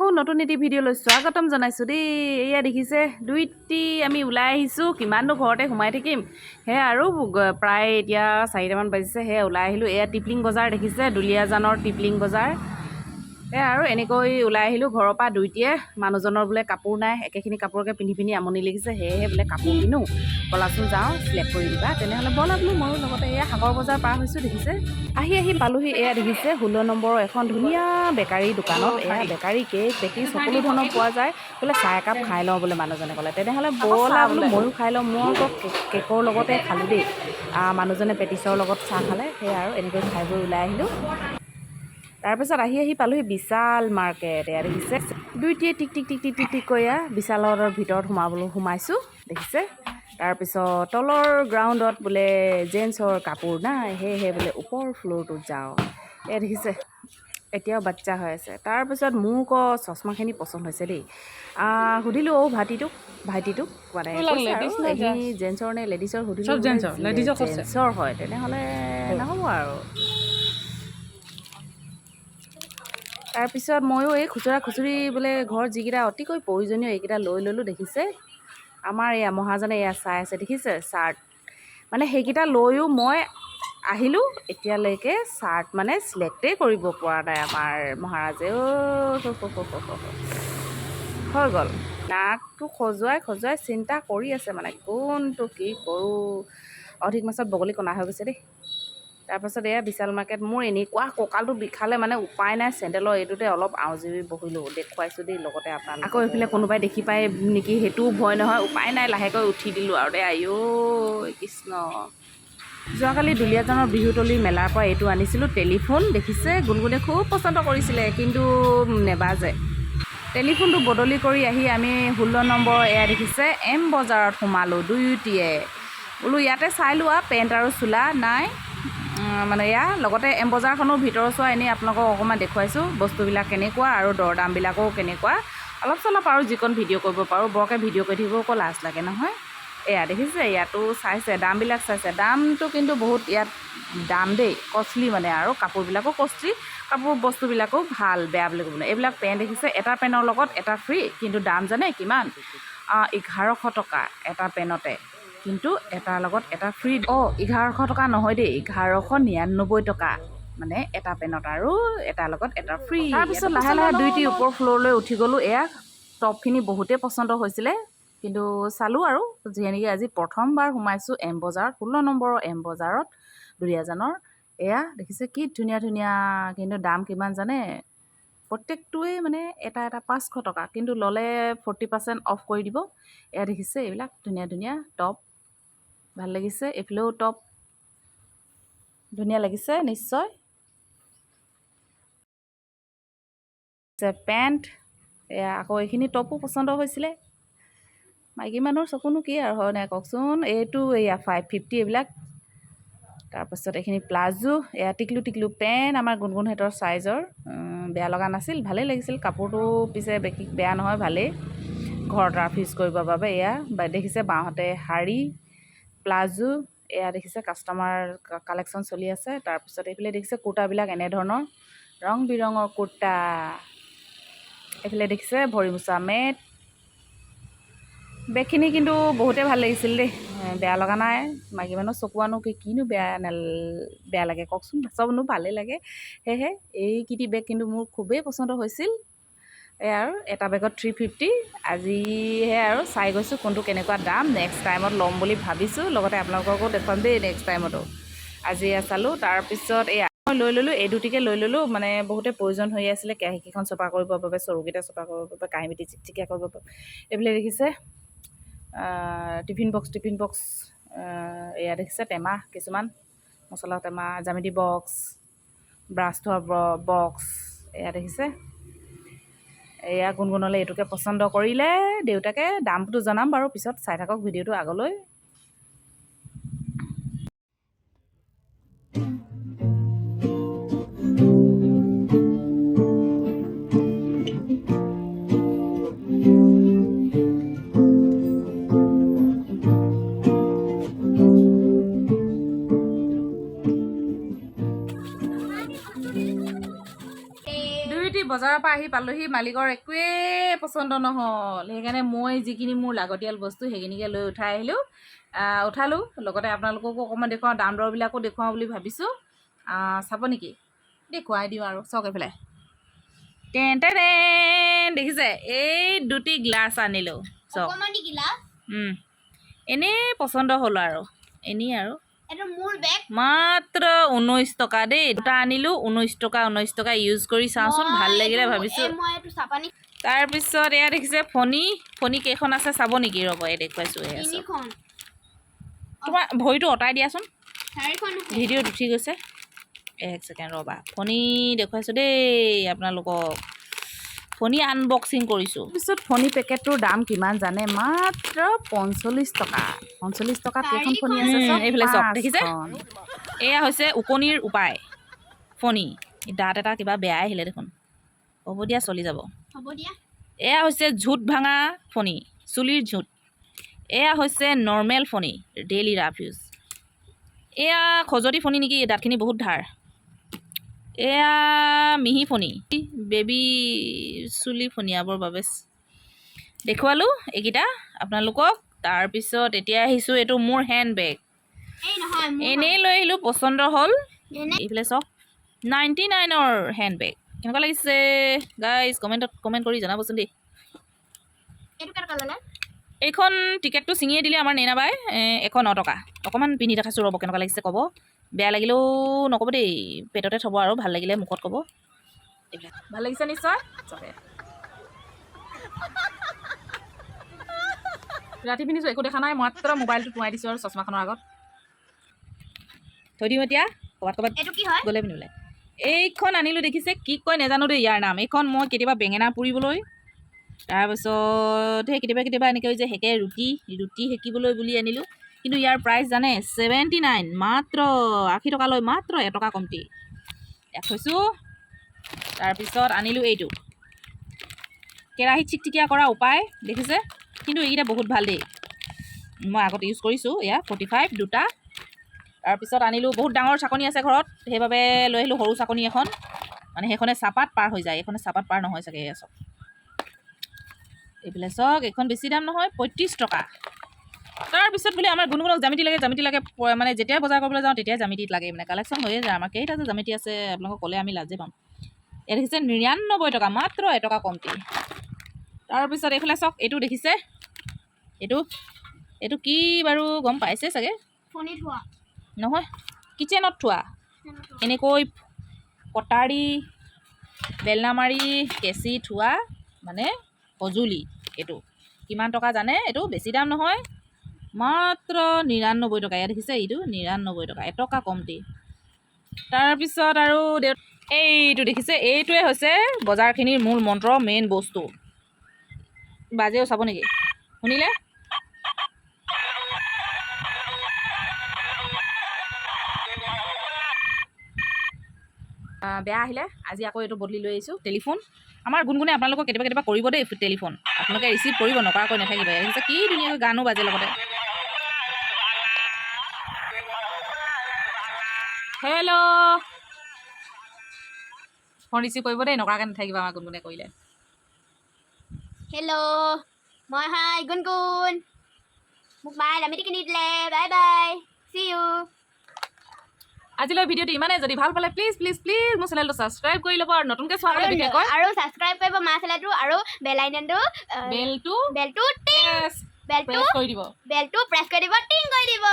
আকৌ নতুন এটি ভিডিঅ'লৈ স্বাগতম জনাইছোঁ দেই। এয়া দেখিছে দুইটি আমি ওলাই আহিছোঁ, কিমাননো ঘৰতে সোমাই থাকিম। সেয়া আৰু প্ৰায় এতিয়া 4টামান বাজিছে, সেয়া ওলাই আহিলোঁ। এয়া টিপলিং বজাৰ দেখিছে, দুলিয়াজানৰ টিপলিং বজাৰ। সেয়া আৰু এনেকৈ ওলাই আহিলোঁ ঘৰৰ পৰা দুইটিয়ে। মানুহজনৰ বোলে কাপোৰ নাই, একেখিনি কাপোৰকে পিন্ধি পিন্ধি আমনি লাগিছে, সেয়েহে বোলে কাপোৰ কিনো, ব'লাচোন যাওঁ চিলেক্ট কৰি দিবা। তেনেহ'লে ব'লা বোলো ময়ো লগতে। এয়া সাগৰ বজাৰ পাৰ হৈছোঁ দেখিছে। আহি পালোহি। এয়া দেখিছে 16 নম্বৰ এখন ধুনীয়া বেকাৰী দোকানত। এয়া বেকাৰী কেক বেকিং সকলো ধৰণৰ পোৱা যায়। বোলে চাহ একাপ খাই লওঁ বোলে মানুহজনে ক'লে। তেনেহ'লে ব'লা বোলো ময়ো খাই লওঁ। মই আকৌ কেকৰ লগতে খালোঁ দেই। মানুহজনে পেটিছৰ লগত চাহ খালে। সেয়া আৰু এনেকৈ খাই বৈ ওলাই আহিলোঁ। তাৰপিছত আহি পালোহি বিশাল মাৰ্কেট। এয়া দেখিছে দুইটিয়ে টিক টিক কৈ বিশালৰ ভিতৰত সোমাইছোঁ দেখিছে। তাৰপিছত তলৰ গ্ৰাউণ্ডত বোলে জেন্টছৰ কাপোৰ নাই, সেয়েহে বোলে ওপৰ ফ্ল'ৰটোত যাওঁ। এয়া দেখিছে এতিয়াও বাচ্চা হৈ আছে। তাৰপিছত মোৰ আকৌ চশমাখিনি পচন্দ হৈছে দেই। সুধিলোঁ ভাইটিটোক মানে কৈছে আৰু এইখিনি জেন্টছৰ নে লেডিছৰ সুধিলোঁ। জেন্টছৰ হয়, তেনেহ'লে নহ'ব আৰু। তাৰপিছত ময়ো এই খুচুৰি বোলে ঘৰত যিকেইটা অতিকৈ প্ৰয়োজনীয় এইকেইটা লৈ ল'লোঁ দেখিছে। আমাৰ এয়া মহাজনে এয়া চাই আছে দেখিছে চাৰ্ট, মানে সেইকেইটা লৈও মই আহিলোঁ। এতিয়ালৈকে চাৰ্ট মানে চিলেক্টেই কৰিব পৰা নাই আমাৰ মহাৰাজে। হৈ গ'ল, নাকটো খজুৱাই চিন্তা কৰি আছে মানে কোনটো কি কৰোঁ। অধিক মাছত বগলী কণা হৈ গৈছে দেই। তাৰপাছত এয়া বিশাল মাৰ্কেট। মোৰ এনেকুৱা কঁকালটো বিষালে মানে উপায় নাই, চেণ্ডেলৰ এইটোতে অলপ আউজি বহিলোঁ। দেখুৱাইছোঁ দেই লগতে আপোনালোকক। আকৌ এইফালে কোনোবাই দেখি পায় নেকি সেইটোও ভয় নহয়, উপায় নাই লাহেকৈ উঠি দিলোঁ আৰু দে। কৃষ্ণ। যোৱাকালি দুলিয়াজানৰ বিহুতলিৰ মেলাৰ পৰা এইটো আনিছিলোঁ টেলিফোন দেখিছে। গুণগুণে খুব পচন্দ কৰিছিলে কিন্তু নেবাজে। টেলিফোনটো বদলি কৰি আহি আমি 16 নম্বৰ এয়া দেখিছে এম বজাৰত সোমালোঁ দুয়োটিয়ে। বোলো ইয়াতে চাই লোৱা পেণ্ট আৰু চোলা নাই, মানে এয়া লগতে এম বজাৰখনৰ ভিতৰৰ চোৱা এনেই আপোনালোকক অকণমান দেখুৱাইছোঁ বস্তুবিলাক কেনেকুৱা আৰু দৰ দামবিলাকো কেনেকুৱা। অলপ চলপ আৰু যিকণ ভিডিঅ' কৰিব পাৰোঁ, বৰকৈ ভিডিঅ' কৰি থাকিব আকৌ লাজ লাগে নহয়। এয়া দেখিছে ইয়াতো চাইছে, দামবিলাক চাইছে। দামটো কিন্তু বহুত ইয়াত দাম দেই, কষ্টলি মানে আৰু কাপোৰবিলাকো কষ্টলি, বস্তুবিলাকো ভাল, বেয়া বুলি ক'ব নাই। এইবিলাক পেণ্ট দেখিছে, এটা পেণ্টৰ লগত এটা ফ্ৰী, কিন্তু দাম জানে কিমান? 1100 টকা এটা পেণ্টতে, কিন্তু এটাৰ লগত এটা ফ্ৰী। 1100 টকা নহয় দেই, 1199 টকা মানে এটা পেণ্টত আৰু এটাৰ লগত এটা ফ্ৰী। তাৰপিছত লাহে দুইটি ওপৰ ফ্ল'ৰলৈ উঠি গ'লোঁ। এয়া টপখিনি বহুতেই পচন্দ হৈছিলে, কিন্তু চালোঁ আৰু যিয়ে নেকি আজি প্ৰথমবাৰ সোমাইছোঁ এম বজাৰত, 16 নম্বৰৰ এম বজাৰত দুলিয়াজানৰ। এয়া দেখিছে কি ধুনীয়া, কিন্তু দাম কিমান জানে? প্ৰত্যেকটোৱে মানে এটা 500 টকা, কিন্তু ল'লে 40% অফ কৰি দিব। এয়া দেখিছে এইবিলাক ধুনীয়া টপ, ভাল লাগিছে। এইফালেও টপ ধুনীয়া লাগিছে নিশ্চয়। পেণ্ট এয়া আকৌ এইখিনি টপো পচন্দ হৈছিলে। মাইকী মানুহৰ চকুনো কি আৰু হয় নাই কওকচোন। এইটো এয়া 550 এইবিলাক। তাৰপাছত এইখিনি প্লাজো, এয়া টিকলু পেণ্ট আমাৰ গুণগুণহঁতৰ চাইজৰ। বেয়া লগা নাছিল, ভালেই লাগিছিল কাপোৰটো। পিছে বেয়া নহয়, ভালেই ঘৰত ইউজ কৰিবৰ বাবে। এয়া দেখিছে বাঁহতে শাৰী, প্লাজো। এয়া দেখিছে কাষ্টমাৰ কালেকশ্যন চলি আছে। তাৰপিছত এইফালে দেখিছে কুৰ্তাবিলাক এনেধৰণৰ ৰং বিৰঙৰ কুৰ্তা। এইফালে দেখিছে ভৰি মোচা মেট। বেগখিনি কিন্তু বহুতেই ভাল লাগিছিল দেই, বেয়া লগা নাই। মাইকী মানুহ চকুৱানো কিনো বেয়া লাগে কওকচোন, চবনো ভালেই লাগে। সেয়েহে এইকেইটি বেগ কিন্তু মোৰ খুবেই পচন্দ হৈছিল। এয়া আৰু এটা বেগত 350। আজিহে আৰু চাই গৈছোঁ কোনটো কেনেকুৱা দাম। নেক্সট টাইমত ল'ম বুলি ভাবিছোঁ, লগতে আপোনালোককো দেখুৱাম দেই নেক্সট টাইমতো। আজি চালোঁ। তাৰপিছত এয়া মই লৈ ল'লোঁ, এই দুটিকে লৈ ল'লোঁ। মানে বহুতে প্ৰয়োজন হৈ আছিলে, কেৰাহীকেইখন চফা কৰিবৰ বাবে, চৰুকেইটা চফা কৰিবৰ বাবে, কাঁহী বাতি চিকচিকীয়া কৰিবৰ বাবে। এইবিলাক দেখিছে টিফিন বক্স। এয়া দেখিছে টেমা কিছুমান, মছলা টেমা, জ্যামিতি বক্স, ব্ৰাছ থোৱা বক্স। এয়া দেখিছে। এয়া গুণগুণলৈ এইটোকে পচন্দ কৰিলে। দেউতাকে দামটো জনাম বাৰু পিছত, চাই থাকক ভিডিঅ'টো আগলৈ। বজাৰৰ পৰা পৰা আহি পালোহি, মালিকৰ একোৱে পচন্দ নহ'ল। সেইকাৰণে মই যিখিনি মোৰ লাগতিয়াল বস্তু সেইখিনিকে লৈ উঠালোঁ। লগতে আপোনালোককো অকণমান দেখুৱাওঁ, দাম দৰবিলাকো দেখুৱাওঁ বুলি ভাবিছোঁ। চাব নেকি? দেখুৱাই দিওঁ আৰু চাওক এইফালে। দেখিছে, এই দুটি গ্লাছ আনিলোঁ চাওক। এনেই পচন্দ হ'ল আৰু এনেই আৰু মাত্ৰ 19 টকা দেই। দুটা আনিলোঁ 19 টকা ইউজ কৰি চাওঁচোন, ভাল লাগিলে ভাবিছোঁ। তাৰপিছত এয়া দেখিছে ফণি কেইখন আছে চাব নেকি? ৰ'ব এই দেখুৱাইছোঁ। তোমাৰ ভৰিটো অঁতাই দিয়াচোন, ভিডিঅ'ত উঠি গৈছে। 1 ছেকেণ্ড ৰ'বা, ফণি দেখুৱাইছোঁ দেই আপোনালোকক। ফণি আনবক্সিং কৰিছোঁ। তাৰপিছত ফণি পেকেটটোৰ দাম কিমান জানে? মাত্ৰ 45 টকা। 45 টকাত কেইখন ফণি আছে চব? এইফালে চব দেখিছে? এয়া হৈছে ওকণিৰ উপায় ফণি। দাঁত এটা কিবা বেয়াই আহিলে দেখোন, হ'ব দিয়া চলি যাব। এয়া হৈছে ঝুট ভাঙা ফণি, চুলিৰ ঝুট। এয়া হৈছে নৰ্মেল ফণি, ডেইলি ৰাফ ইউজ। এয়া খজুৱতি ফণি নেকি, দাঁতখিনি বহুত ধাৰ। এয়া মিহি ফণি, বেবী চুলি ফণিয়াবৰ বাবে দেখুৱালোঁ এইকেইটা আপোনালোকক। তাৰপিছত এতিয়া আহিছোঁ, এইটো মোৰ হেণ্ড বেগ। এনেই লৈ আহিলোঁ, পচন্দ হ'ল। এইফালে চাওক, 99ৰ হেণ্ড বেগ। কেনেকুৱা লাগিছে গাইজ? কমেণ্ট কৰি জনাবচোন দেই। এইখন টিকেটটো ছিঙিয়ে দিলে আমাৰ নেনাবাই, 109 টকা। অকণমান পিন্ধি দেখাইছোঁ ৰ'ব, কেনেকুৱা লাগিছে ক'ব। বেয়া লাগিলেও নক'ব দেই, পেটতে থ'ব আৰু ভাল লাগিলে মুখত ক'ব। এইবিলাক ভাল লাগিছে নিশ্চয়। ৰাতি পিন্ধিছোঁ, একো দেখা নাই, মাত্ৰ মোবাইলটো টোৱাই দিছোঁ আৰু চশমাখনৰ আগত থৈ দিওঁ। এতিয়া ক'ৰবাত গ'লে পিন্ধিবলৈ এইখন আনিলোঁ। দেখিছে কি কয় নাজানো দেই ইয়াৰ নাম। এইখন মই কেতিয়াবা বেঙেনা পুৰিবলৈ, তাৰপিছত সেই কেতিয়াবা এনেকৈ যে সেকে ৰুটি সেকিবলৈ বুলি আনিলোঁ। কিন্তু ইয়াৰ প্ৰাইচ জানে 79, মাত্ৰ 80 টকালৈ, মাত্ৰ 1 টকা কমতি। ইয়াক থৈছোঁ। তাৰপিছত আনিলোঁ এইটো কেৰাহী চিকচিকীয়া কৰা উপায়, দেখিছে? কিন্তু এইকেইটা বহুত ভাল দেই, মই আগতে ইউজ কৰিছোঁ। এয়া 45 দুটা। তাৰপিছত আনিলোঁ, বহুত ডাঙৰ চাকনি আছে ঘৰত, সেইবাবে লৈ আহিলোঁ সৰু চাকনি এখন, মানে সেইখনে চাপাত পাৰ হৈ যায়, এইখনে চাপাত পাৰ নহয় চাগে। এয়া চাওক, এইফালে চাওক, এইখন বেছি দাম নহয়, 35 টকা। তাৰপিছত বোলে আমাৰ গুণগুণক জ্যামিতি লাগে, মানে যেতিয়া বজাৰ কৰিবলৈ যাওঁ তেতিয়াই জ্যামিতিত লাগে, মানে কালেকশ্যন হৈয়ে যায়। আমাৰ কেইটা যে জ্যামিতি আছে আপোনালোকক ক'লে আমি লাজে পাম। এয়া দেখিছে 99 টকা, মাত্ৰ 1 টকা কমতি। তাৰপিছত এইফালে চাওক, এইটো দেখিছে? এইটো কি বাৰু গম পাইছে চাগে? নহয়, কিচেনত থোৱা, এনেকৈ কটাৰী বেলনা মাৰি কেঁচি থোৱা মানে সঁজুলি। এইটো কিমান টকা জানে? এইটো বেছি দাম নহয়, মাত্ৰ 99 টকা। ইয়াত দেখিছে? এইটো 99 টকা, 1 টকা কমতি। তাৰপিছত আৰু এইটো দেখিছে? এইটোৱে হৈছে বজাৰখিনিৰ মূল মন্ত্ৰ, মেইন বস্তু। বাজেও চাব নেকি? শুনিলে? বেয়া আহিলে, আজি আকৌ এইটো বদলি লৈ আহিছোঁ। টেলিফোন আমাৰ গুণগুণে আপোনালোকক কেতিয়াবা কৰিব দেই টেলিফোন, আপোনালোকে ৰিচিভ কৰিব, নকৰাকৈ নাথাকিব। দেখিছে কি ধুনীয়াকৈ গানো বাজে লগতে। হেল্ল', ফোন ৰিচিভ কৰিব দেই, নকৰাকৈ নাথাকিব আমাৰ গুণগুণে কৰিলে। হেল্ল', মই হাই গুণগুণ, মোক মায়ে জ্যামিতি কিনি দিলে। Bye bye, see you. আজিলৈ ভিডিঅ'টো ইমানেই। যদি ভাল পালে প্লিজ মোৰ চেনেলটো ছাবস্ক্ৰাইব কৰি ল'ব, আৰু নতুনকৈ চোৱা হ'লে বিশেষকৈ আৰু ছাবস্ক্ৰাইব কৰিব মা চেনেলটো, আৰু বেলটো প্ৰেছ কৰি দিব, টিং কৰি দিব।